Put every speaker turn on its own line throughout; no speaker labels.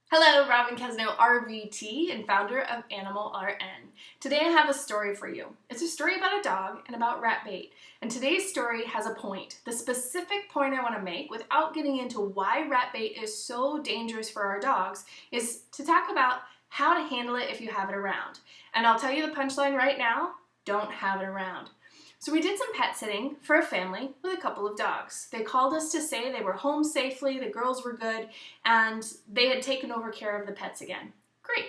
Hello, Robin Kesno, RVT, and founder of Animal RN. Today I have a story for you. It's a story about a dog and about rat bait. And today's story has a point. The specific point I want to make, without getting into why rat bait is so dangerous for our dogs, is to talk about how to handle it if you have it around. And I'll tell you the punchline right now: don't have it around. So we did some pet sitting for a family with a couple of dogs. They called us to say they were home safely, the girls were good, and they had taken over care of the pets again. Great.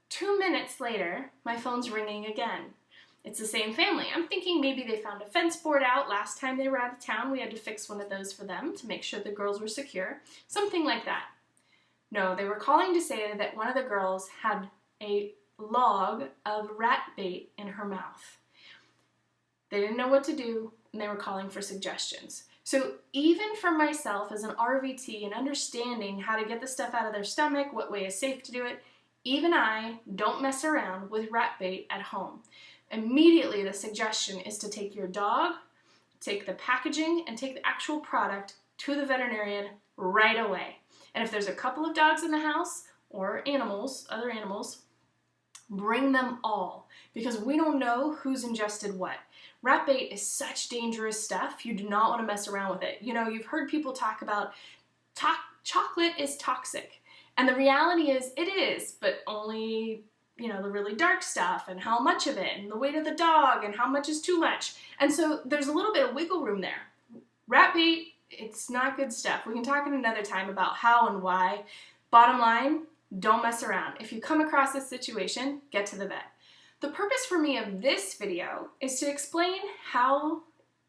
2 minutes later, my phone's ringing again. It's the same family. I'm thinking maybe they found a fence board out last time they were out of town. We had to fix one of those for them to make sure the girls were secure. Something like that. No, they were calling to say that one of the girls had a log of rat bait in her mouth. They didn't know what to do, and they were calling for suggestions. So even for myself as an RVT and understanding how to get the stuff out of their stomach, what way is safe to do it, even I don't mess around with rat bait at home. Immediately the suggestion is to take your dog, take the packaging, and take the actual product to the veterinarian right away. And if there's a couple of dogs in the house, or animals, other animals, bring them all, because we don't know who's ingested what. Rat bait is such dangerous stuff. You do not want to mess around with it. You know, you've heard people talk about chocolate is toxic. And the reality is it is, but only, the really dark stuff and how much of it and the weight of the dog and how much is too much. And so there's a little bit of wiggle room there. Rat bait, it's not good stuff. We can talk at another time about how and why. Bottom line, don't mess around. If you come across this situation, get to the vet. The purpose for me of this video is to explain how,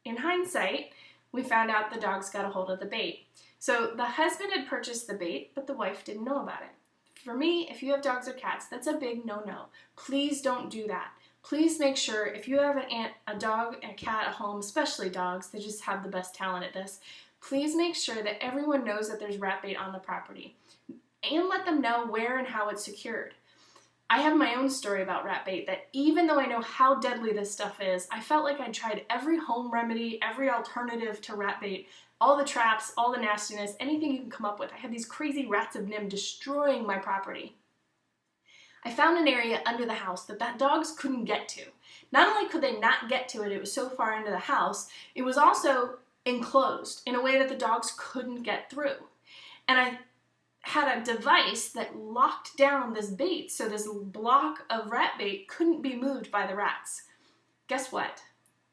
in hindsight, we found out the dogs got a hold of the bait. So the husband had purchased the bait, but the wife didn't know about it. For me, if you have dogs or cats, that's a big no-no. Please don't do that. Please make sure, if you have a dog and a cat at home, especially dogs, they just have the best talent at this, please make sure that everyone knows that there's rat bait on the property. And let them know where and how it's secured. I have my own story about rat bait that even though I know how deadly this stuff is, I felt like I'd tried every home remedy, every alternative to rat bait, all the traps, all the nastiness, anything you can come up with. I had these crazy rats of Nim destroying my property. I found an area under the house that dogs couldn't get to. Not only could they not get to it, it was so far into the house, it was also enclosed in a way that the dogs couldn't get through. And I had a device that locked down this bait, so this block of rat bait couldn't be moved by the rats. Guess what?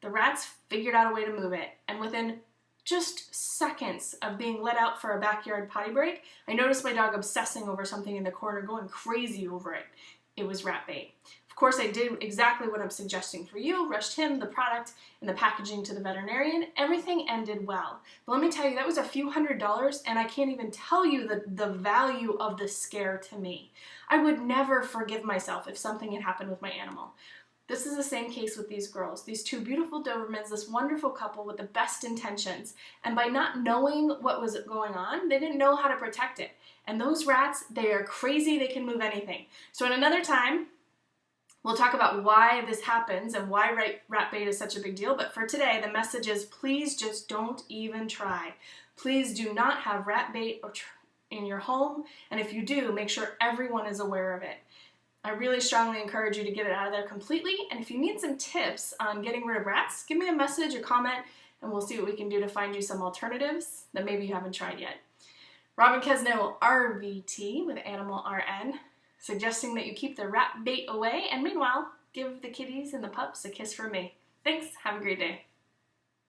The rats figured out a way to move it, and within just seconds of being let out for a backyard potty break, I noticed my dog obsessing over something in the corner, going crazy over it. It was rat bait. Of course, I did exactly what I'm suggesting for you, rushed him, the product, and the packaging to the veterinarian. Everything ended well. But let me tell you, that was a few $100s, and I can't even tell you the value of the scare to me. I would never forgive myself if something had happened with my animal. This is the same case with these girls, these two beautiful Dobermans, this wonderful couple with the best intentions. And by not knowing what was going on, they didn't know how to protect it. And those rats, they are crazy, they can move anything. So at another time, we'll talk about why this happens and why rat bait is such a big deal. But for today, the message is please just don't even try. Please do not have rat bait in your home. And if you do, make sure everyone is aware of it. I really strongly encourage you to get it out of there completely. And if you need some tips on getting rid of rats, give me a message or comment, and we'll see what we can do to find you some alternatives that maybe you haven't tried yet. Robin Kesno, RVT with Animal RN, suggesting that you keep the rat bait away, and meanwhile, give the kitties and the pups a kiss from me. Thanks, have a great day.